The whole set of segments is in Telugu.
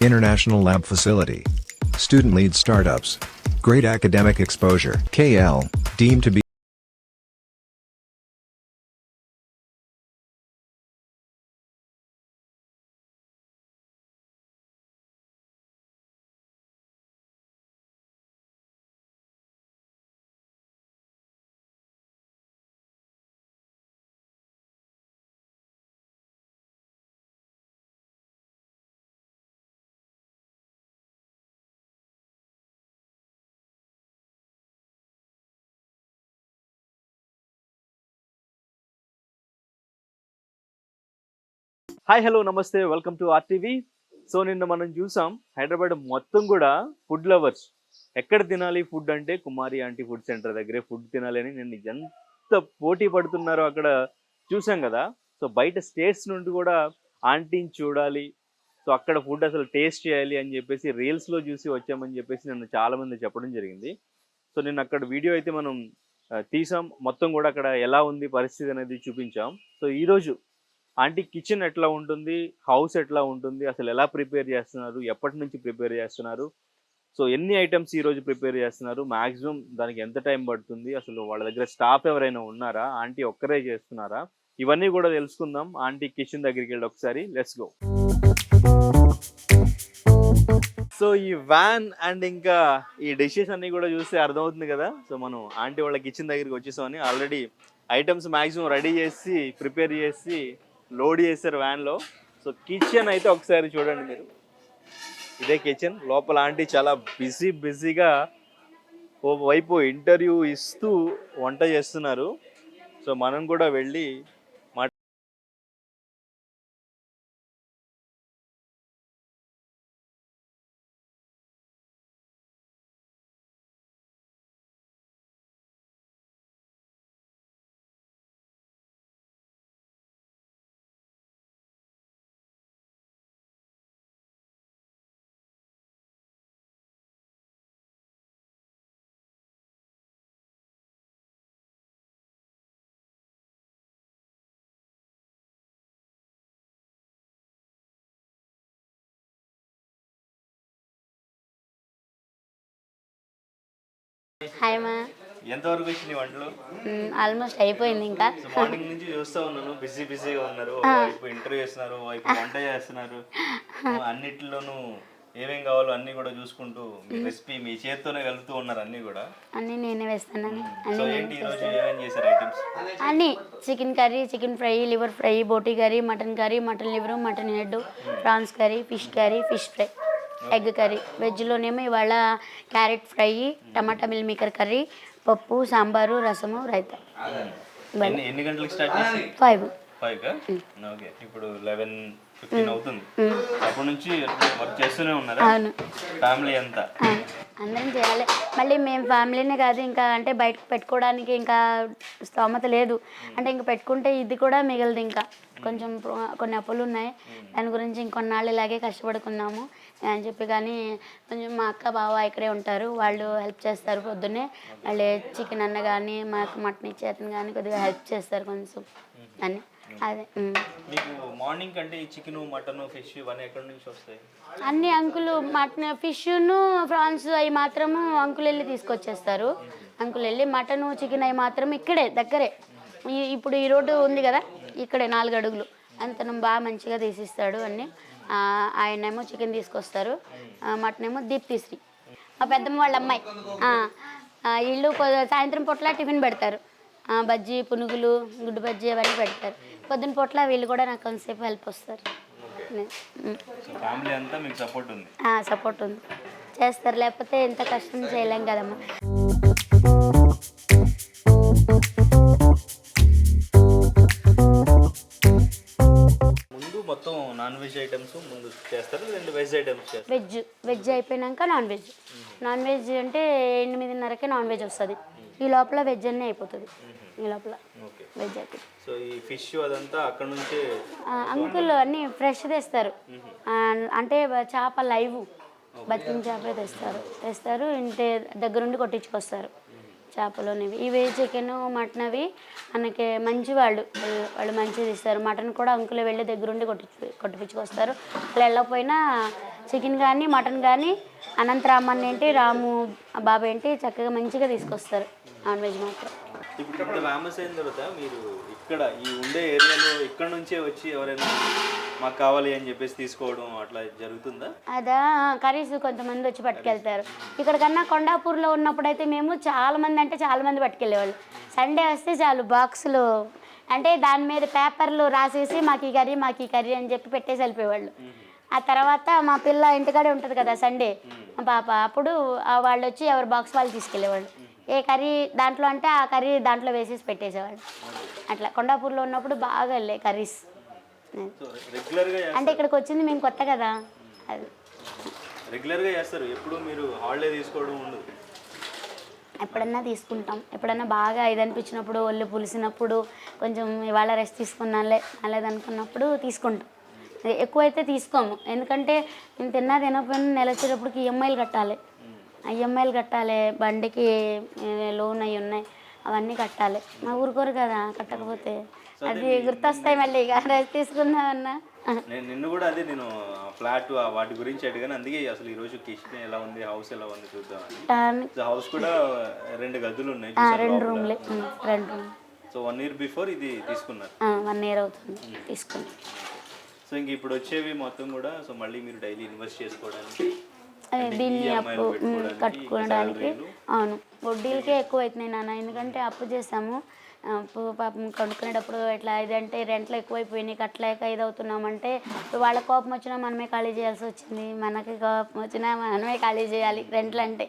International lab facility. Student lead startups. Great academic exposure. KL, deemed to be hi hello నమస్తే వెల్కమ్ టు ఆర్టీవీ. సో నిన్న మనం చూసాం హైదరాబాద్ మొత్తం కూడా ఫుడ్ లవర్స్ ఎక్కడ తినాలి ఫుడ్ అంటే కుమారి ఆంటీ ఫుడ్ సెంటర్ దగ్గరే ఫుడ్ తినాలి అని నిన్న ఎంత పోటీ పడుతున్నారో అక్కడ చూసాం కదా. సో బయట స్టేట్స్ నుండి కూడా ఆంటీని చూడాలి, సో అక్కడ ఫుడ్ అసలు టేస్ట్ చేయాలి అని చెప్పేసి రీల్స్లో చూసి వచ్చామని చెప్పేసి నిన్న చాలామంది చెప్పడం జరిగింది. సో నిన్న అక్కడ వీడియో అయితే మనం తీసాం, మొత్తం కూడా అక్కడ ఎలా ఉంది పరిస్థితి అనేది చూపించాం. సో ఈరోజు ఆంటీ కిచెన్ ఎట్లా ఉంటుంది, హౌస్ ఎట్లా ఉంటుంది, అసలు ఎలా ప్రిపేర్ చేస్తున్నారు, ఎప్పటి నుంచి ప్రిపేర్ చేస్తున్నారు, సో ఎన్ని ఐటమ్స్ ఈరోజు ప్రిపేర్ చేస్తున్నారు, మ్యాక్సిమం దానికి ఎంత టైం పడుతుంది, అసలు వాళ్ళ దగ్గర స్టాఫ్ ఎవరైనా ఉన్నారా, ఆంటీ ఒక్కరే చేస్తున్నారా, ఇవన్నీ కూడా తెలుసుకుందాం. ఆంటీ కిచెన్ దగ్గరికి వెళ్ళి ఒకసారి లెట్స్ గో. సో ఈ వ్యాన్ అండ్ ఇంకా ఈ డిషెస్ అన్నీ కూడా చూస్తే అర్థమవుతుంది కదా. సో మనం ఆంటీ వాళ్ళ కిచెన్ దగ్గరికి వచ్చేసామని ఆల్రెడీ ఐటమ్స్ మ్యాక్సిమం రెడీ చేసి ప్రిపేర్ చేసి లోడ్ చేశారు వ్యాన్లో. సో కిచెన్ అయితే ఒకసారి చూడండి మీరు, ఇదే కిచెన్. లోపల ఆంటీ చాలా బిజీగా ఓవైపు ఇంటర్వ్యూ ఇస్తూ వంట చేస్తున్నారు. సో మనం కూడా వెళ్ళి హాయ్ మా. ఎంతవరకు వచ్చినాయి వంటలు? ఆల్మోస్ట్ అయిపోయింది. ఇంకా మార్నింగ్ నుంచి చూస్తూ ఉన్నాను, బిజీగా ఉన్నారు. వైపు ఇంటర్వ్యూ చేస్తున్నారు, వైపు వంట చేస్తున్నారు. అన్నిటిలోనూ ఏమేం కావాలో అన్ని కూడా చూసుకుంటూ మీ రెసిపీ మీ చేత్తోనే కలుపుతూ ఉన్నారు. అన్ని కూడా అన్నీ నేనే వేస్తున్నాను. సో ఏంటి ఈరోజు ఏమేం చేశారు ఐటమ్స్? అన్నీ chicken curry, chicken fry, liver fry, boti curry, mutton liver, mutton head, prawns curry, fish fry, egg curry. వెజ్లోనేమో ఇవాళ క్యారెట్ ఫ్రై, టమాటా మిల్ మేకర్ కర్రీ, పప్పు, సాంబారు, రసము, రైతా. ఎన్ని గంటలకు స్టార్ట్ చేసి? 5. ఓకే, ఇప్పుడు 11:15 అవుతుంది. అప్పటి నుంచి వర్క్ చేస్తూనే ఉన్నారు. అవును, ఫ్యామిలీ అంతా అందరం చేయాలి. మళ్ళీ మేము ఫ్యామిలీనే కాదు, ఇంకా అంటే బయటకు పెట్టుకోవడానికి ఇంకా స్తోమత లేదు. అంటే ఇంకా పెట్టుకుంటే ఇది కూడా మిగలదు. ఇంకా కొంచెం కొన్ని అప్పులు ఉన్నాయి, దాని గురించి ఇంకొన్నాళ్ళు ఇలాగే కష్టపడుకున్నాము అని చెప్పి. కానీ కొంచెం మా అక్క బావ ఇక్కడే ఉంటారు, వాళ్ళు హెల్ప్ చేస్తారు. పొద్దున్నే వాళ్ళు చికెన్ అన్న కానీ మాకు మటన్ ఇచ్చేతను కానీ కొద్దిగా హెల్ప్ చేస్తారు కొంచెం అని. అదే మీకు మార్నింగ్ అంటే చికెన్, మటన్, ఫిష్ ఇవన్నీ ఎక్కడి నుంచి వస్తాయి? అన్ని అంకులు మటన్, ఫిష్ను, ప్రాన్స్ అవి మాత్రము అంకులు వెళ్ళి తీసుకొచ్చేస్తారు. అంకులు వెళ్ళి మటను, చికెన్ అవి మాత్రం ఇక్కడే దగ్గరే. ఇప్పుడు ఈ రోడ్డు ఉంది కదా, ఇక్కడే 4 అడుగులు అంతను బాగా మంచిగా తీసిస్తాడు అన్నీ. ఆయనేమో చికెన్ తీసుకొస్తారు, మటన్ ఏమో దీప్తిశ్రీ మా పెద్దమ్మ వాళ్ళ అమ్మాయి. వీళ్ళు సాయంత్రం పూట్ల టిఫిన్ పెడతారు, బజ్జీ, పునుగులు, గుడ్డు బజ్జీ అవన్నీ పెడతారు. పొద్దున పూట్ల వీళ్ళు కూడా నాకు కొంతసేపు హెల్ప్ వస్తారు. సపోర్ట్ ఉంది, చేస్తారు. లేకపోతే ఎంత కష్టం చేయలేం కదమ్మా. మొత్తం నాన్ వెజ్ ఐటమ్స్ ముందు చేస్తారు, రెండు వెజ్ ఐటమ్స్ చేస్తారు. వెజ్ అయిపోయినాక నాన్ వెజ్ అంటే 8:30కే నాన్ వెజ్ వస్తుంది. ఈ లోపల వెజ్ అన్నీ అయిపోతుంది. ఈ లోపల వెజ్ అయిపోతుంది. సో ఈ ఫిష్ అదంతా అక్కడ నుంచి అంకుల్ అన్నీ ఫ్రెష్ తెస్తారు. అంటే చేప లైవ్ బతికిన చేపే తెస్తారు. ఇంటి దగ్గరుండి కొట్టించుకొస్తారు చేపలోనివి. ఇవి చికెన్, మటన్ అవి మనకి మంచి వాళ్ళు మంచిది ఇస్తారు. మటన్ కూడా అంకులే వెళ్ళి దగ్గరుండి కొట్టించుకొస్తారు. వాళ్ళు వెళ్ళకపోయినా చికెన్ కానీ మటన్ కానీ అనంతరామన్ ఏంటి రాము బాబు ఏంటి చక్కగా మంచిగా తీసుకొస్తారు నాన్ వెజ్ మాత్రం. ఇప్పుడు ఇంత ఫేమస్ అయిన తర్వాత మీరు ఇక్కడ ఈ ఉండే ఏరియాలో ఇక్కడ నుంచే వచ్చి ఎవరైనా మాకు కావాలి అని చెప్పేసి తీసుకోవడం అట్లా జరుగుతుందా? అదా కర్రీస్ కొంతమంది వచ్చి పట్టుకెళ్తారు. ఇక్కడికన్నా కొండాపూర్లో ఉన్నప్పుడైతే మేము చాలామంది పట్టుకెళ్ళేవాళ్ళు. సండే వస్తే చాలు బాక్సులు అంటే దాని మీద పేపర్లు రాసేసి మాకు ఈ కర్రీ అని చెప్పి పెట్టేసి వెళ్ళిపోయేవాళ్ళు. ఆ తర్వాత మా పిల్ల ఇంటికాడే ఉంటుంది కదా సండే మా పాప, అప్పుడు వాళ్ళు వచ్చి ఎవరి బాక్స్ వాళ్ళు తీసుకెళ్ళేవాళ్ళు. ఏ కర్రీ దాంట్లో అంటే ఆ కర్రీ దాంట్లో వేసేసి పెట్టేసేవాళ్ళు. అట్లా కొండాపూర్లో ఉన్నప్పుడు బాగా వెళ్ళే కర్రీస్. అంటే ఇక్కడికి వచ్చింది మేము కొత్త కదా, అది రెగ్యులర్గా చేస్తారు. ఎప్పుడు మీరు హాలిడే తీసుకోవడం ఉండదు? ఎప్పుడన్నా తీసుకుంటాం. ఎప్పుడన్నా బాగా ఇది అనిపించినప్పుడు, ఒళ్ళు పులిసినప్పుడు, కొంచెం ఇవాళ రెస్ట్ తీసుకున్నానులే లేదనుకున్నప్పుడు తీసుకుంటాం. ఎక్కువైతే తీసుకోము, ఎందుకంటే నేను తినకపోయినా నెల వచ్చేటప్పటికి ఈఎంఐలు కట్టాలి. ఈఎంఐలు కట్టాలి, బండికి లోన్ అవి ఉన్నాయి, అవన్నీ కట్టాలి. మా ఊరుకోరు కదా కట్టకపోతే, అది గుర్తొస్తాయి మళ్ళీ. ఇక రెస్ట్ తీసుకుందామన్నా. నిన్ను కూడా అదే నేను ఫ్లాట్ వాటి గురించి అడిగాను, అందుకే అసలు ఈ రోజు కిచెన్ ఎలా ఉంది, హౌస్ ఎలా ఉంది చూద్దామని. హౌస్ కూడా 2 గదులు ఉన్నాయి, 2 రూమ్లే. 2 రూమ్. సో 1 year బిఫోర్ ఇది తీసుకున్నారు? 1 year అవుతుంది తీసుకుని. సో ఇంక ఇప్పుడు వచ్చేవి మొత్తం కూడా సో మళ్ళీ మీరు డైలీ ఇన్వెస్ట్ చేసుకోవడానికి దీన్ని అప్పు కట్టుకోవడానికి. అవును, వడ్డీలకే ఎక్కువ అవుతున్నాయి నాన్న, ఎందుకంటే అప్పు చేసాము. అప్పు పాపం కొనుక్కునేటప్పుడు ఎట్లా ఇదంటే రెంట్లు ఎక్కువైపోయినాయి, కట్టలేక ఇదవుతున్నామంటే వాళ్ళ కోపం వచ్చినా మనమే ఖాళీ చేయాల్సి వచ్చింది, మనకి కోపం వచ్చినా మనమే ఖాళీ చేయాలి రెంట్లు అంటే.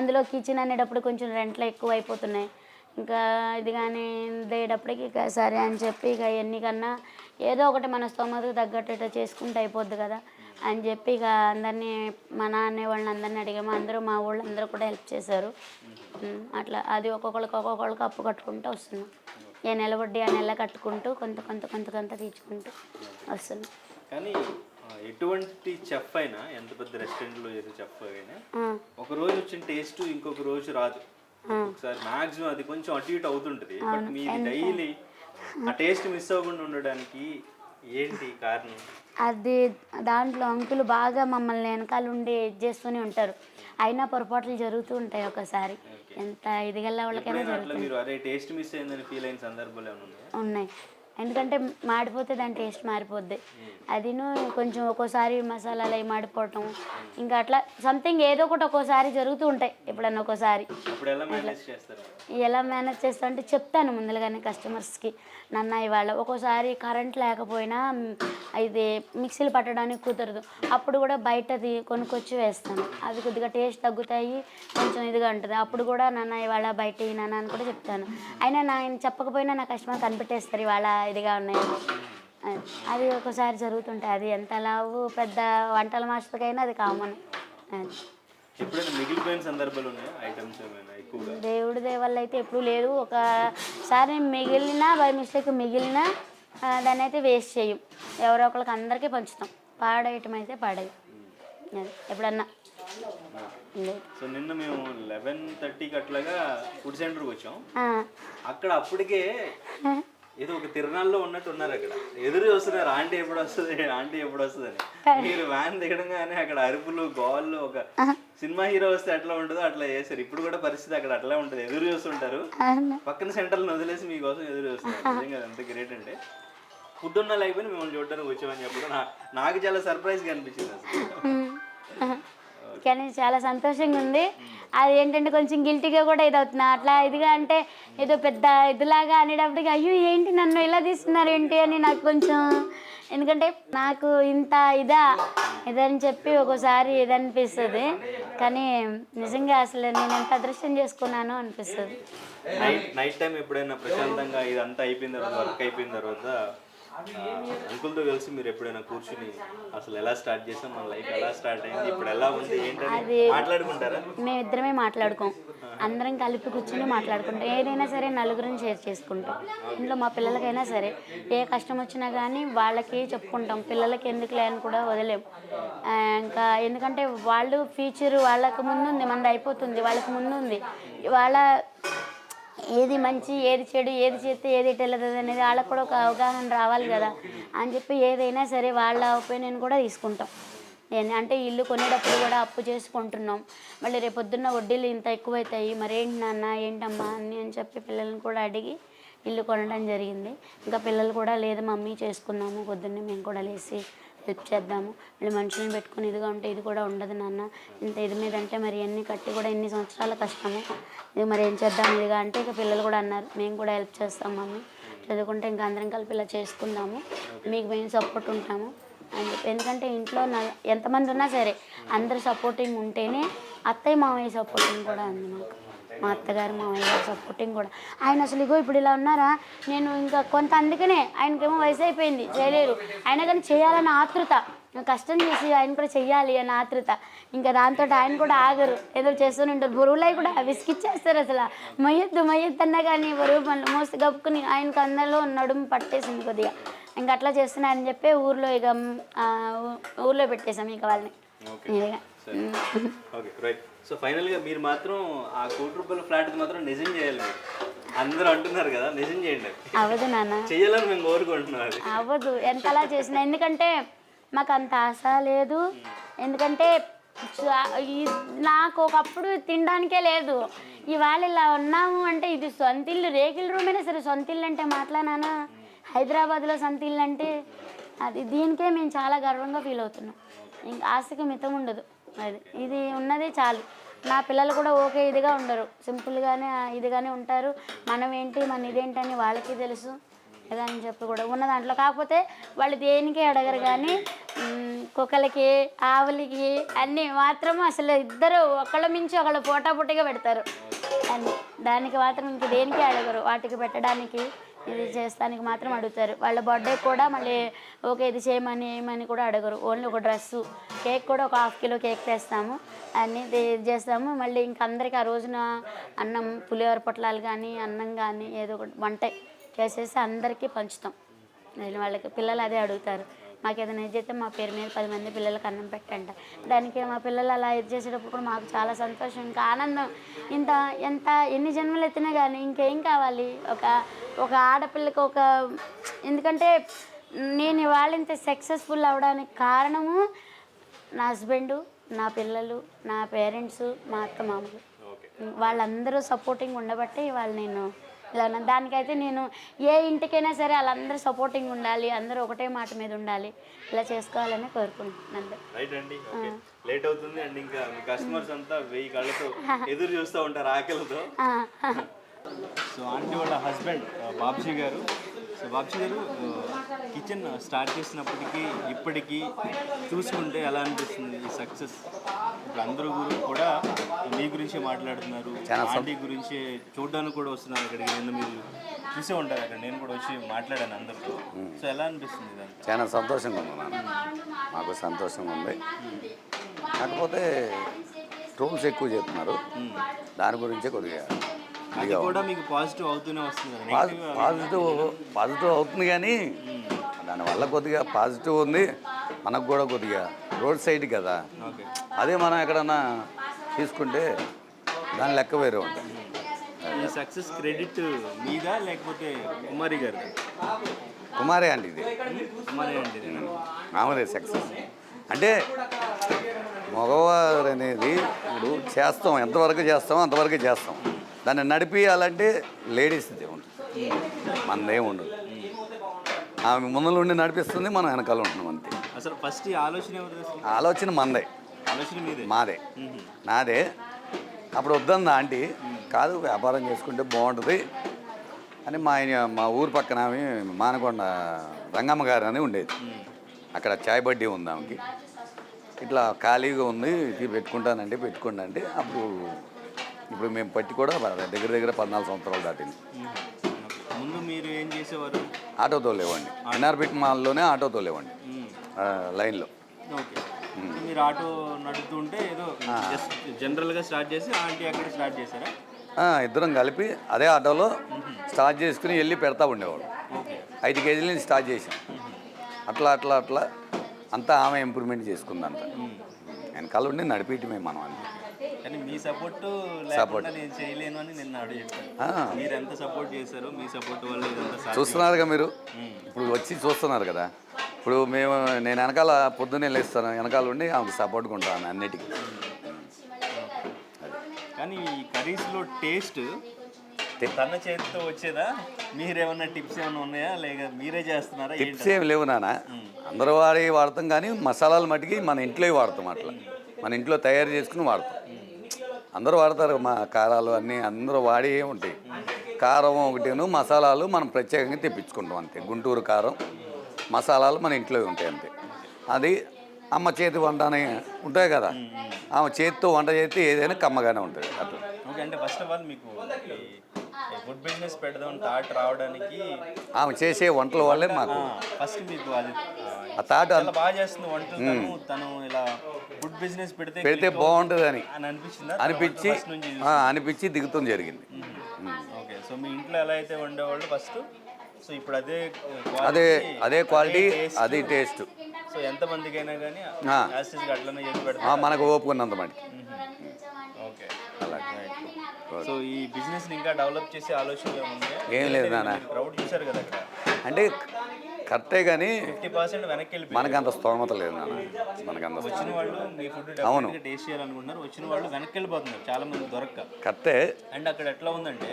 అందులో కిచెన్ అనేటప్పుడు కొంచెం రెంట్లు ఎక్కువ అయిపోతున్నాయి. ఇంకా ఇది కానీ దేటప్పటికి ఇక సరే అని చెప్పి ఇక ఎన్నికన్నా ఏదో ఒకటి మన స్తోమతకు తగ్గట్టు చేసుకుంటే అయిపోద్ది కదా అని చెప్పి ఇక అందరినీ మా నాన్న వాళ్ళని అందరినీ అడిగాము. అందరూ మా వాళ్ళు అందరూ కూడా హెల్ప్ చేశారు. అట్లా అది ఒక్కొక్కరికి అప్పు కట్టుకుంటూ వస్తున్నాం. ఏ నెల వడ్డీ ఆ నెల కట్టుకుంటూ కొంత తీర్చుకుంటూ వస్తున్నాం. కానీ ఎటువంటి చెఫ్ అయినా, ఎంత పెద్ద రెస్టారెంట్లో చేసే చెఫ్ అయినా ఒక రోజు వచ్చిన టేస్ట్ ఇంకొక రోజు రాదు. ఒకసారి మాక్సిమం అది కొంచెం అటు ఇటు అవుతుంటుంది. బట్ మీది డైలీ ఆ టేస్ట్ మిస్ అవ్వకుండా ఉండడానికి ఏంటి కారణం? అది దాంట్లో అంకులు బాగా మమ్మల్ని వెనకాల ఉండి చేస్తూనే ఉంటారు. అయినా పొరపాట్లు జరుగుతూ ఉంటాయి ఒకసారి, ఎంత ఇదిగల్లా వాళ్ళకైనా జరుగుతుంది. మీరు అదే టేస్ట్ మిస్ అయిందని ఫీల్ అయిన సందర్భాలు ఏమైనా ఉన్నాయి? ఎందుకంటే మాడిపోతే దాని టేస్ట్ మారిపోద్ది. అదిను కొంచెం ఒక్కోసారి మసాలాలు అవి మాడిపోవటం, ఇంకా అట్లా సంథింగ్ ఏదో ఒకటి ఒక్కోసారి జరుగుతూ ఉంటాయి. ఎప్పుడన్నా ఒక్కోసారి ఎలా మేనేజ్ చేస్తా అంటే చెప్తాను ముందుగానే కస్టమర్స్కి, నన్న ఇవాళ ఒక్కోసారి కరెంట్ లేకపోయినా ఇది మిక్సీలు పట్టడానికి కుదరదు, అప్పుడు కూడా బయటది కొనుక్కొచ్చి వేస్తాను. అవి కొద్దిగా టేస్ట్ తగ్గుతాయి, కొంచెం ఇదిగా ఉంటుంది. అప్పుడు కూడా నాన్న ఇవాళ బయట నాన్న అని కూడా చెప్తాను. అయినా నేను చెప్పకపోయినా నా కస్టమర్ కనిపెట్టేస్తారు ఇవాళ ఇదిగా ఉన్నాయని. అది ఒకసారి జరుగుతుంటాయి. అది ఎంత లావు పెద్ద వంటల మాస్టర్కైనా అది కామన్. దేవుడి దేవల్ల అయితే ఎప్పుడు లేదు. ఒకసారి మిగిలినా బై మిస్టేక్ మిగిలినా దాన్ని అయితే వేస్ట్ చేయం, ఎవరో ఒకరికి అందరికీ పంచుతాం. పాడేయటం అయితే పాడేయం ఎప్పుడన్నా. సో నిన్న మేము 11:30కి అట్లాగా ఫుడ్ సెంటర్కి వచ్చాం. అక్కడ అప్పటికే ఏదో ఒక తిరణాల్లో ఉన్నట్టు ఉన్నారు. అక్కడ ఎదురు చూస్తున్నారు, ఆంటీ ఎప్పుడు వస్తుంది అని. మీరు వ్యాన్ దిగడంగానే అక్కడ అరుపులు గోళ్ళు, ఒక సినిమా హీరో వస్తే ఎట్లా ఉంటుందో అట్లా చేశారు. ఇప్పుడు కూడా పరిస్థితి అక్కడ అట్లా ఉంటుంది, ఎదురు చూస్తుంటారు. పక్కన సెంటర్లను వదిలేసి మీకోసం ఎదురు చూస్తున్నారు. నిజంగా ఎంత గ్రేట్ అంటే ఫుడ్ ఉన్నా లేకపోయినా మిమ్మల్ని చూడడానికి వచ్చామని చెప్పడం నాకు చాలా సర్ప్రైజ్గా అనిపించింది అసలు. కానీ చాలా సంతోషంగా ఉంది. అది ఏంటంటే కొంచెం గిల్టీగా కూడా ఇదవుతున్నా, అట్లా ఇదిగా అంటే ఏదో పెద్ద ఇదిలాగా అనేటప్పటికి అయ్యో ఏంటి నన్ను ఇలా తీస్తున్నారు ఏంటి అని నాకు కొంచెం, ఎందుకంటే నాకు ఇంత ఇదని చెప్పి ఒక్కోసారి ఇదనిపిస్తుంది. కానీ నిజంగా అసలు నేను ఎంత అదృష్టం చేసుకున్నానో అనిపిస్తుంది. నైట్ టైం ఎప్పుడైనా ప్రశాంతంగా ఇదంతా అయిపోయిన తర్వాత, వర్క్ అయిపోయిన తర్వాత అంకుల్తో కలిసి మీరు ఎప్పుడైనా కూర్చుని అసలు ఎలా స్టార్ట్ చేసాం, మన లైఫ్ ఎలా స్టార్ట్ అయింది, ఇప్పుడు ఎలా ఉంది ఏంటని మాట్లాడుకుంటారా? మేమిద్దరమే మాట్లాడుకోం, అందరం కలిపి కూర్చొని మాట్లాడుకుంటాం. ఏదైనా సరే నలుగురిని షేర్ చేసుకుంటాం. ఇంట్లో మా పిల్లలకైనా సరే ఏ కష్టం వచ్చినా కానీ వాళ్ళకి చెప్పుకుంటాం. పిల్లలకి ఎందుకులే అని కూడా వదిలేం. ఇంకా ఎందుకంటే వాళ్ళు ఫ్యూచర్ వాళ్ళకి ముందుంది, మనది అయిపోతుంది, వాళ్ళకి ముందుంది. వాళ్ళ ఏది మంచి ఏది చెడు, ఏది చేస్తే ఏది వెళ్ళదు అనేది వాళ్ళకు కూడా ఒక అవగాహన రావాలి కదా అని చెప్పి ఏదైనా సరే వాళ్ళ ఒపీనియన్ కూడా తీసుకుంటాం. అంటే ఇల్లు కొనేటప్పుడు కూడా అప్పు చేసుకుంటున్నాం. మళ్ళీ రేపొద్దున్న వడ్డీలు ఇంత ఎక్కువైతాయి, మరేంటి నాన్న ఏంటమ్మా అని చెప్పి పిల్లల్ని కూడా అడిగి ఇల్లు కొనడం జరిగింది. ఇంకా పిల్లలు కూడా లేదు మమ్మీ చేసుకుందాము, పొద్దున్నే మేము కూడా లేచి హెల్ప్ చేద్దాము, మళ్ళీ మనుషులను పెట్టుకుని ఇదిగా ఉంటే ఇది కూడా ఉండదు నాన్న, ఇంత ఇది మీద అంటే మరి ఎన్ని కట్టి కూడా ఎన్ని సంవత్సరాల కష్టము, ఇది మరి ఏం చేద్దాం ఇదిగా అంటే ఇక పిల్లలు కూడా అన్నారు మేము కూడా హెల్ప్ చేస్తాం మమ్మీ, చదువుకుంటే ఇంకా అందరం కలిపి ఇలా చేసుకుందాము, మీకు మేము సపోర్ట్ ఉంటాము అని చెప్పి. ఎందుకంటే ఇంట్లో ఎంతమంది ఉన్నా సరే అందరు సపోర్టింగ్ ఉంటేనే అత్తయ్య మామయ్య సపోర్టింగ్ కూడా ఉంది మాకు. మా అత్తగారు మామయ్య గారు సపోర్టింగ్ కూడా. ఆయన అసలు ఇగో ఇప్పుడు ఇలా ఉన్నారా, నేను ఇంకా కొంత అందుకనే ఆయనకేమో వయసు అయిపోయింది చేయలేరు, అయినా కానీ చేయాలన్న ఆతృత, కష్టం చేసి ఆయన కూడా చెయ్యాలి అన్న ఆతృత. ఇంకా దాంతో ఆయన కూడా ఆగరు, ఏదో చేస్తూనే ఉంటారు. బరువులై కూడా విసిగిచ్చేస్తారు అసలు, మొయ్యొద్దు అన్నా కానీ బరువు పనులు మోస్తూ గప్పుకుని ఆయనకు అందరిలో నడుము పట్టేసింది కొద్దిగా. ఇంకా అట్లా చేస్తున్నారని చెప్పి ఊర్లో ఇక ఊర్లో పెట్టేశాం ఇక వాళ్ళని. Okay right. సో ఫైనల్గా మీరు మాత్రం ఆ ₹1,00,00,000 ఫ్లాట్ మాత్రం నిజం చేయాలి. అందరూ అంటున్నారు కదా, నిజం చేయండి. అవ్వదు నాన్న, చేయాలని మేము కోరుకుంటున్నాం. అవ్వదు ఎంతలా చేసినా, ఎందుకంటే మాకు అంత ఆశ లేదు. ఎందుకంటే నాకు ఒకప్పుడు తినడానికే లేదు, ఇవాళ ఇలా ఉన్నాము అంటే ఇది సొంత ఇల్లు, రేకుల రూమ్ అయినా సరే సొంత ఇల్లు అంటే మాట్లాడానా, హైదరాబాద్లో సొంత ఇల్లు అంటే అది దీనికే మేము చాలా గర్వంగా ఫీల్ అవుతున్నాం. ఇంకా ఆశకి మితం ఉండదు, అది ఇది ఉన్నదే చాలు. నా పిల్లలు కూడా ఓకే ఇదిగా ఉండరు, సింపుల్గానే ఇదిగానే ఉంటారు. మనం ఏంటి మన ఇదేంటని వాళ్ళకి తెలుసు కదా అని చెప్పి కూడా ఉన్న దాంట్లో. కాకపోతే వాళ్ళు దేనికి అడగరు కానీ కుక్కలకి ఆవులకి అన్నీ మాత్రం అసలు ఇద్దరు ఒకళ్ళ మించి ఒకళ్ళు పోటాపోటీగా పెడతారు అన్నీ. దానికి మాత్రం ఇంక దేనికి అడగరు, వాటికి పెట్టడానికి ఇది చేస్తానికి మాత్రం అడుగుతారు. వాళ్ళ బర్త్డే కూడా మళ్ళీ ఓకే ఇది చేయమని ఏమని కూడా అడగరు, ఓన్లీ ఒక డ్రెస్సు, కేక్ కూడా ఒక 1/2 కిలో కేక్ తెస్తాము, అన్నీ ఇది చేస్తాము. మళ్ళీ ఇంక అందరికీ ఆ రోజున అన్నం పులిహోర పొట్లాలు కానీ అన్నం కానీ ఏదో ఒకటి వంట చేసేసి అందరికీ పంచుతాం. వాళ్ళకి పిల్లలు అదే అడుగుతారు, మాకు ఏదైనా ఇది చేస్తే మా పేరు మీద 10 మంది పిల్లలకి అన్నం పెట్టంట. దానికి మా పిల్లలు అలా ఇది చేసేటప్పుడు కూడా మాకు చాలా సంతోషం, ఇంకా ఆనందం. ఎంత ఎన్ని జన్మలు ఎత్తినా కానీ ఇంకేం కావాలి ఒక ఆడపిల్లకి ఎందుకంటే నేను ఇవాళ ఇంత సక్సెస్ఫుల్ అవ్వడానికి కారణము నా హస్బెండు, నా పిల్లలు, నా పేరెంట్స్, మా అత్త మామలు, వాళ్ళందరూ సపోర్టింగ్ ఉండబట్టే ఇవాళ నేను ఇలా. దానికైతే నేను ఏ ఇంటికైనా సరే వాళ్ళందరూ సపోర్టింగ్ ఉండాలి, అందరూ ఒకటే మాట మీద ఉండాలి, ఇలా చేసుకోవాలని కోరుకుంటున్నాను. రైట్ అండి. లేట్ అవుతుంది అండ్ ఇంకా కస్టమర్స్ అంతా 1000 కళ్ళతో ఎదురు చూస్తూ ఉంటారు ఆకలితో. సో ఆంటీ వాళ్ళ హస్బెండ్ బాబ్జీ గారు. సో బాబ్జీ గారు కిచెన్ స్టార్ట్ చేసినప్పటికీ ఇప్పటికీ చూసుకుంటే ఎలా అనిపిస్తుంది ఈ సక్సెస్? ఇప్పుడు అందరూ కూడా మీ గురించే మాట్లాడుతున్నారు, ఆంటీ గురించి చూడడానికి కూడా వస్తున్నారు అక్కడికి. నేను మీరు చూసే ఉంటారు అక్కడ, నేను కూడా వచ్చి మాట్లాడాను అందరితో. సో ఎలా అనిపిస్తుంది ఇదంతా? చాలా సంతోషంగా ఉంది నాన్న, మాకు సంతోషంగా ఉంది. కాకపోతే ట్రోల్స్ ఎక్కువ చెప్తున్నారు, దాని గురించే కొద్దిగా అది కూడా మీకు పాజిటివ్ అవుతూనే వస్తుంది. పాజిటివ్ అవుతుంది కానీ దానివల్ల కొద్దిగా పాజిటివ్ ఉంది. మనకు కూడా కొద్దిగా రోడ్ సైడ్ కదా, అదే మనం ఎక్కడన్నా తీసుకుంటే దాని లెక్క వేరే ఉంటుంది. ఈ సక్సెస్ క్రెడిట్ మీదా లేకపోతే కుమారి గారు? కుమారే అండి, ఇది కుమారి అండి. మామూలే సక్సెస్ అంటే మగవారు అనేది ఇప్పుడు చేస్తాం, ఎంతవరకు చేస్తామో అంతవరకు చేస్తాం. దాన్ని నడిపియాలంటే లేడీస్ది ఉంటుంది, మనదేం ఉండదు. ఆమె ముందు నుండి నడిపిస్తుంది, మనం వెనకాల ఉంటున్నాం అంతే. అసలు ఫస్ట్ ఆలోచన ఆలోచన మందే, మాదే, నాదే. అప్పుడు వద్దంది ఆంటీ, కాదు వ్యాపారం చేసుకుంటే బాగుంటుంది అని మా ఊరు పక్కన ఆమె మానకొండ రంగమ్మ గారు అని ఉండేది, అక్కడ చాయ్ బడ్డీ ఉంది ఆమెకి. ఇట్లా ఖాళీగా ఉంది, ఇది పెట్టుకుంటానంటే పెట్టుకోండి అంటే ఇప్పుడు మేము పట్టి కూడా దగ్గర 14 సంవత్సరాలు దాటింది. ముందు మీరు ఏం చేసేవారు? ఆటో తోలేవండి, ఎన్ఆర్బిట్ మాల్లోనే ఆటో తోలేవండి లైన్లో. ఓకే, మీరు ఆటో నడుపుతుంటే ఏదో జనరల్గా స్టార్ట్ చేసి ఆంటీ అక్కడ స్టార్ట్ చేశారా? ఇద్దరం కలిపి అదే ఆటోలో స్టార్ట్ చేసుకుని వెళ్ళి పెడతా ఉండేవాడు. 5 కేజీల నుంచి స్టార్ట్ చేసాం. అట్లా అంతా ఆమె ఇంప్రూవ్మెంట్ చేసుకుందంట. వెనకాల ఉండి నడిపించమే మనం అంతే. కానీ మీ సపోర్ట్ లేకుండా నేను చేయలేను అని నిన్న చెప్పాను. మీరు ఎంత సపోర్ట్ చేశారో మీ సపోర్ట్ వల్ల ఇదంతా చూస్తున్నారుగా మీరు, ఇప్పుడు వచ్చి చూస్తున్నారు కదా. ఇప్పుడు నేను వెనకాల పొద్దున్నే లేస్తాను, వెనకాల ఉండి ఆమెకు సపోర్ట్గా ఉంటాను అన్నిటికీ. కానీ ఈ కర్రీస్లో టేస్ట్ తన చేతితో వచ్చేదా? మీరేమన్నా టిప్స్ ఏమైనా ఉన్నాయా, లేక మీరే చేస్తున్నారా? టిప్స్ ఏమి లేవు నాన్న, అందరూ వాడతాం కానీ మసాలాలు మటుకి మన ఇంట్లో వాడతాం. అట్లా మన ఇంట్లో తయారు చేసుకుని వాడతాం. అందరూ వాడతారు మా కారాలు అన్నీ అందరూ వాడి ఉంటాయి. కారం ఒకటేను, మసాలాలు మనం ప్రత్యేకంగా తెప్పించుకుంటాం అంతే. గుంటూరు కారం మసాలాలు మన ఇంట్లో ఉంటాయి అంతే. అది అమ్మ చేతి వంట అని ఉంటాయి కదా, ఆమె చేతితో వంట చేస్తే ఏదైనా కమ్మగానే ఉంటుంది అట్లా. ఓకే, అంటే ఫస్ట్ ఆఫ్ ఆల్ మీకు ఫుడ్ బిజినెస్ పెడదాం థాట్ రావడానికి ఆమె చేసే వంటల వల్లే మాకు ఫస్ట్ మీకు అది ఆ థాట్ చాలా బాగా చేస్తుంది వంటలు. తను ఇలా ఫుడ్ బిజినెస్ పెడితే బాగుంటుంది అని అనిపించి దిగుతాం జరిగింది. ఓకే, సో మీ ఇంట్లో ఎలా అయితే వండేవాళ్ళు ఫస్ట్, సో ఇప్పుడు అదే క్వాలిటీ అది టేస్ట్. సో ఎంతమందికైనా కానీ అట్లనే చేసి పెడతాం, మనకు ఓపుకున్నంత మటుకి. ఓకే, సో ఈ బిజినెస్ ఇంకా డెవలప్ చేసే ఆలోచన ఏం లేదు నాన్న. క్రౌడ్ చూసారు కదా అక్కడ, అంటే కరెక్టే కానీ 50% వెనక్కి వెళ్ళి మనకు అంత స్తోమత లేదు నాన్న. మనకు అంత వచ్చిన వాళ్ళు మీ ఫుడ్ డెఫినెట్గా టేస్ట్ చేయాలనుకుంటున్నారు, వచ్చిన వాళ్ళు వెనక్కి వెళ్ళిపోతున్నారు చాలా మంది దొరక్క. కరెక్టే. అండ్ అక్కడ ఎట్లా ఉందంటే,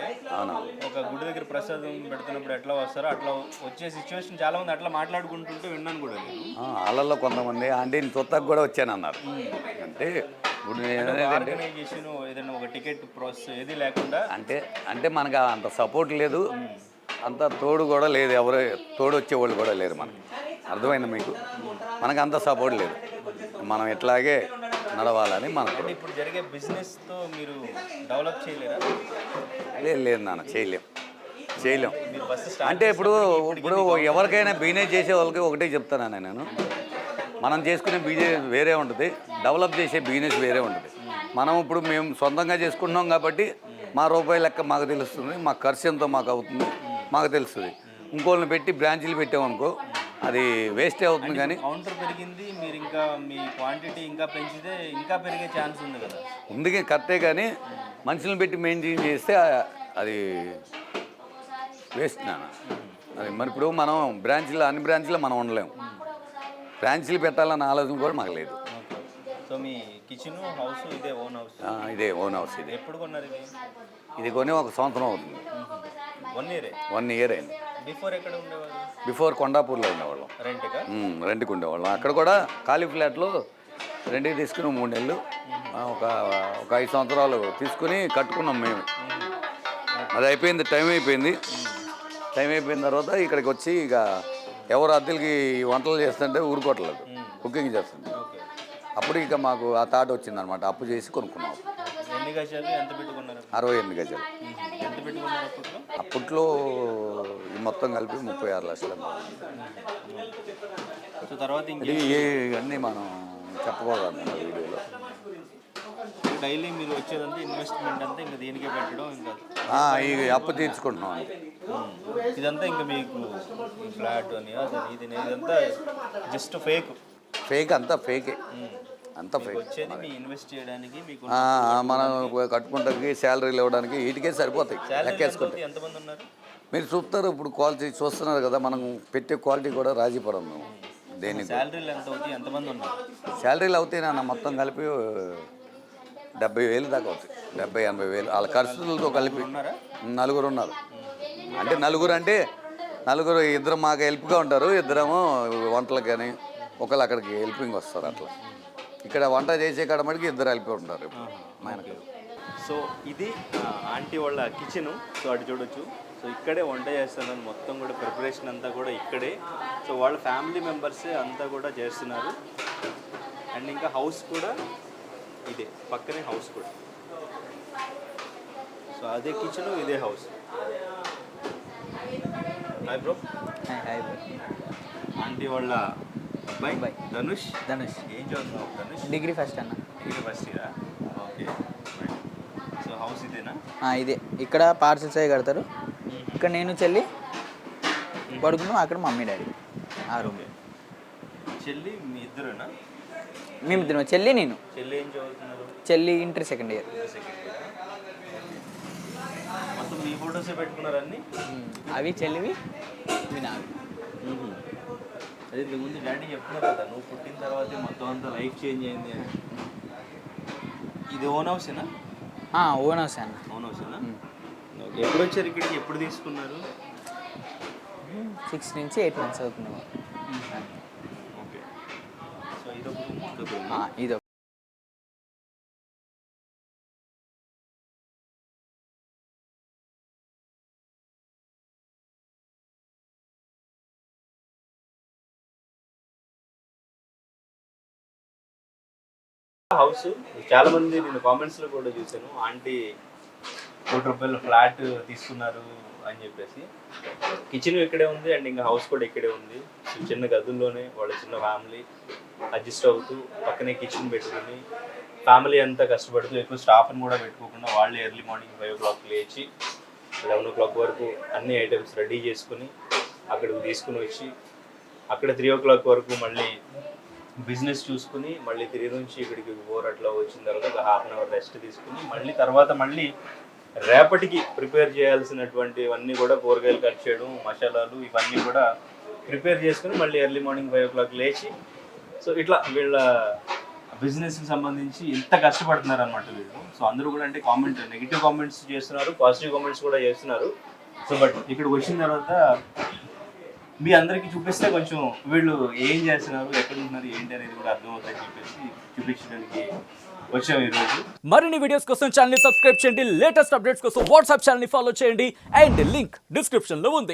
ఒక గుడి దగ్గర ప్రసాదం పెడుతున్నప్పుడు ఎట్లా వస్తారో అట్లా వచ్చే సిచ్యువేషన్ చాలా మంది అట్లా మాట్లాడుకుంటుంటే విన్నాను కూడా నేను. వాళ్ళల్లో కొంతమంది అంటే చుట్టాకు కూడా వచ్చానన్నారు. అంటే ఆర్గనైజేషన్ ఏదైనా ఒక టికెట్ ప్రాసెస్ ఏది లేకుండా అంటే మనకు అంత సపోర్ట్ లేదు, అంత తోడు కూడా లేదు, ఎవరు తోడు వచ్చేవాళ్ళు కూడా లేరు మనకి. అర్థమైంది మీకు? మనకు అంత సపోర్ట్ లేదు, మనం ఇట్లాగే నడవాలని మనకు. ఇప్పుడు జరిగే బిజినెస్తో మీరు డెవలప్ చేయలేరా? లేదు నాన్న, చేయలేం. అంటే ఇప్పుడు ఎవరికైనా బిజినెస్ చేసే వాళ్ళకి ఒకటే చెప్తాను నేను, మనం చేసుకునే బిజినెస్ వేరే ఉంటుంది, డెవలప్ చేసే బిజినెస్ వేరే ఉంటుంది. మనం ఇప్పుడు మేము సొంతంగా చేసుకుంటున్నాం కాబట్టి మా రూపాయి లెక్క మాకు తెలుస్తుంది, మా ఖర్చు ఎంతో మాకు అవుతుంది మాకు తెలుస్తుంది. ఇంకోళ్ళని పెట్టి బ్రాంచీలు పెట్టామనుకో అది వేస్టే అవుతుంది. కానీ కౌంటర్ పెరిగింది, మీరు ఇంకా మీ క్వాంటిటీ ఇంకా పెంచితే ఇంకా పెరిగే ఛాన్స్ ఉంది కదా. ఉంది కరెక్టే, కానీ మనుషులను పెట్టి మెయింటైన్ చేస్తే అది వేస్ట్ నాన్న. అది మరి ఇప్పుడు మనం అన్ని బ్రాంచీలో మనం ఉండలేము, బ్రాంచీలు పెట్టాలన్న ఆలోచన కూడా మాకు లేదు. సో మీ కిచెన్ హౌస్ ఇదే ఓన్ హౌస్? ఇదే ఓన్ హౌస్. ఇది ఎప్పుడు కొన్నారు? ఇది కొని 1 సంవత్సరం అవుతుంది. 1 ఇయర్ అయింది. బిఫోర్ ఎక్కడ ఉండేవాళ్ళు? బిఫోర్ కొండాపూర్లో ఉండేవాళ్ళం. రెంట్కి ఉండేవాళ్ళం. అక్కడ కూడా ఖాళీ ఫ్లాట్లో రెంట్కి తీసుకుని 3 నెలలు ఒక 5 సంవత్సరాలు తీసుకుని కట్టుకున్నాం మేము. అది అయిపోయింది, టైం అయిపోయిన తర్వాత ఇక్కడికి వచ్చి ఇక ఎవరు అద్దెలకి వంటలు చేస్తుంటే ఊరుకోవట్లేదు, కుకింగ్ చేస్తుంటే. అప్పుడు ఇక మాకు ఆ థాట్ వచ్చిందనమాట, అప్పు చేసి కొనుక్కున్నాం. ఎన్ని గజాలు, ఎంత పెట్టుకున్నారు? 68 గజాలు. ఎంత పెట్టుకున్నారు అప్పట్లో? మొత్తం కలిపి 36 లక్షలు. సో తర్వాత ఇవన్నీ మనం చెప్పకూడదు వీడియోలో. డైలీ మీరు వచ్చేదంతా ఇన్వెస్ట్మెంట్ అంతా ఇంకా దీనికే పెట్టడం, ఇంకా ఈ అప్పు తీర్చుకుంటున్నాం అంతే. ఇదంతా ఇంకా మీకు ఫ్లాట్ అని ఇది ఇదంతా జస్ట్ ఫేక్ అంతా ఫేకే. అంతా ఫేక్. వచ్చేది మీ ఇన్వెస్ట్ చేయడానికి, మీకు మనం కట్టుకుంటానికి శాలరీలు ఇవ్వడానికి వీటికే సరిపోతాయి. లెక్కేసుకుంటే ఎంతమంది ఉన్నారు మీరు చూస్తారు, ఇప్పుడు క్వాలిటీ చూస్తున్నారు కదా, మనం పెట్టే క్వాలిటీ కూడా రాజీపడం మేము. దేనికి శాలరీలు ఎంత అవుతాయి, ఎంతమంది ఉన్నారు? శాలరీలు అవుతాయి నాన్న, మొత్తం కలిపి 70,000 దాకా అవుతాయి. 70,000-80,000 వాళ్ళ ఖర్చులతో కలిపి. 4 ఉన్నారు. అంటే నలుగురు ఇద్దరు మాకు హెల్ప్గా ఉంటారు, ఇద్దరేమో వంటలకు కానీ ఒకళ్ళు అక్కడికి హెల్పింగ్ వస్తారు. అట్లా ఇక్కడ వంట చేసే కాడ మటుకు 2 హెల్ప్ ఉంటారు మనకి. సో ఇది ఆంటీ వాళ్ళ కిచెను. సో అటు చూడొచ్చు. సో ఇక్కడే వంట చేస్తున్నారు, మొత్తం కూడా ప్రిపరేషన్ అంతా కూడా ఇక్కడే. సో వాళ్ళ ఫ్యామిలీ మెంబర్సే అంతా కూడా చేస్తున్నారు. అండ్ ఇంకా హౌస్ కూడా ఇదే, పక్కనే హౌస్ కూడా. సో అదే కిచెను, ఇదే house. Hi bro. Hi bro. Aunty వాళ్ళ అబ్బాయి ధనుష్. ఏం చదువుతున్నావు ధనుష్? డిగ్రీ ఫస్ట్ అన్న. డిగ్రీ ఫస్ట్ ఇయరా? ఓకే. సో హౌస్ ఇదేనా? ఇదే. ఇక్కడ పార్సల్స్ అవి కడతారు, ఇక్కడ నేను చెల్లి పడుకున్నాం, అక్కడ మమ్మీ డాడీ ఆ రూమ్. చెల్లి మీ ఇద్దరునా? మేమిద్దరం, చెల్లి నేను. చెల్లి ఏం చదువుతున్నారు? చెల్లి ఇంటర్ సెకండ్ ఇయర్. మొత్తం మీ ఫోటోసే పెట్టుకున్నారు అన్ని? అవి చెల్లివి, ఇవి నావి. అదే ఇంతకు ముందు డాడీ చెప్తున్నారు కదా, నువ్వు పుట్టిన తర్వాతే మొత్తం అంతా లైఫ్ చేంజ్ అయింది అని. ఇది ఓన్ హౌసేనా? ఓన్ హౌస్ అన్న. ఓన్ హౌసేనా? ఓకే. ఎప్పుడు వచ్చారు ఇక్కడికి, ఎప్పుడు తీసుకున్నారు? 6 నుంచి 8 months అవుతుంది. ఓకే. సో ఇదొక రూమ్, అదొక రూమ్. ఇది హౌస్ చాలా మంది నేను కామెంట్స్ లో కూడా చూసాను, ఆంటీ ₹1,00,00,000 ఫ్లాట్ తీసుకున్నారు అని చెప్పేసి. కిచెన్ ఇక్కడే ఉంది అండ్ ఇంకా హౌస్ కూడా ఇక్కడే ఉంది. సో చిన్న గదుల్లోనే వాళ్ళ చిన్న ఫ్యామిలీ అడ్జస్ట్ అవుతూ పక్కనే కిచెన్ పెట్టుకుని ఫ్యామిలీ అంతా కష్టపడుతూ ఎక్కువ స్టాఫ్ని కూడా పెట్టుకోకుండా వాళ్ళు ఎర్లీ మార్నింగ్ 5 o'clock లేచి 11 o'clock వరకు అన్ని ఐటమ్స్ రెడీ చేసుకుని అక్కడికి తీసుకుని వచ్చి అక్కడ 3 o'clock వరకు మళ్ళీ బిజినెస్ చూసుకుని మళ్ళీ 3 నుంచి ఇక్కడికి 4 అట్లా వచ్చిన తర్వాత ఒక ½ an hour రెస్ట్ తీసుకుని మళ్ళీ తర్వాత మళ్ళీ రేపటికి ప్రిపేర్ చేయాల్సినటువంటివన్నీ కూడా కూరగాయలు కట్ చేయడం, మసాలాలు ఇవన్నీ కూడా ప్రిపేర్ చేసుకుని మళ్ళీ ఎర్లీ మార్నింగ్ 5 o'clock లేచి, సో ఇట్లా వీళ్ళ బిజినెస్కి సంబంధించి ఎంత కష్టపడుతున్నారు అనమాట వీళ్ళు. సో అందరూ కూడా అంటే నెగిటివ్ కామెంట్స్ చేస్తున్నారు, పాజిటివ్ కామెంట్స్ కూడా చేస్తున్నారు. సో బట్ ఇక్కడికి వచ్చిన తర్వాత మీ అందరికీ చూపిస్తే కొంచెం వీళ్ళు ఏం చేస్తున్నారు, ఎక్కడ ఉంటున్నారు, ఏంటి అనేది కూడా అర్థమవుతుందని చెప్పేసి చూపించడానికి వచ్చాము ఈరోజు. మరిన్ని వీడియోస్ కోసం ఛానల్ ని సబ్స్క్రైబ్ చేయండి, లేటెస్ట్ అప్డేట్స్ కోసం వాట్సాప్ ఛానల్ ని ఫాలో చేయండి అండ్ లింక్ డిస్క్రిప్షన్ లో ఉంది.